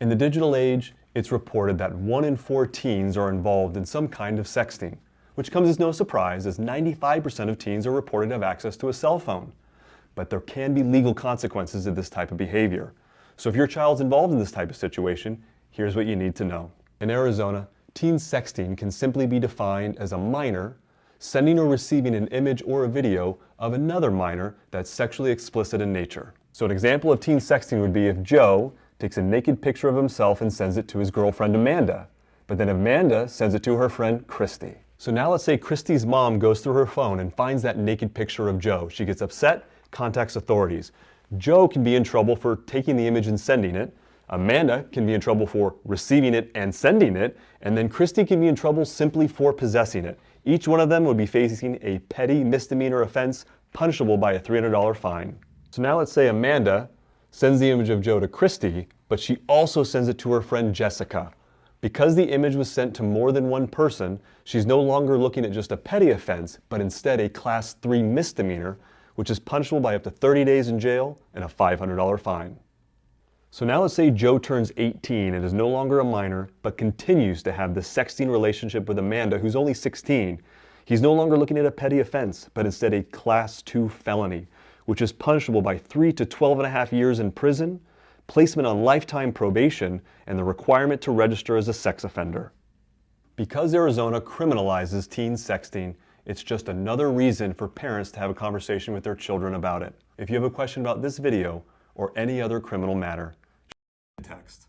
In the digital age, it's reported that 1 in 4 teens are involved in some kind of sexting, which comes as no surprise as 95% of teens are reported to have access to a cell phone. But there can be legal consequences to this type of behavior. So if your child's involved in this type of situation, here's what you need to know. In Arizona, teen sexting can simply be defined as a minor sending or receiving an image or a video of another minor that's sexually explicit in nature. So an example of teen sexting would be if Joe takes a naked picture of himself and sends it to his girlfriend Amanda, but then Amanda sends it to her friend Christy. So now let's say Christy's mom goes through her phone and finds that naked picture of Joe. She gets upset, contacts authorities. Joe can be in trouble for taking the image and sending it. Amanda can be in trouble for receiving it and sending it, and then Christy can be in trouble simply for possessing it. Each one of them would be facing a petty misdemeanor offense punishable by a $300 fine. So now let's say Amanda sends the image of Joe to Christy, but she also sends it to her friend Jessica. Because the image was sent to more than one person, she's no longer looking at just a petty offense, but instead a Class 3 misdemeanor, which is punishable by up to 30 days in jail and a $500 fine. So now let's say Joe turns 18 and is no longer a minor, but continues to have the sexting relationship with Amanda, who's only 16. He's no longer looking at a petty offense, but instead a Class 2 felony, which is punishable by 3 to 12.5 years in prison, placement on lifetime probation, and the requirement to register as a sex offender. Because Arizona criminalizes teen sexting, it's just another reason for parents to have a conversation with their children about it. If you have a question about this video or any other criminal matter, text.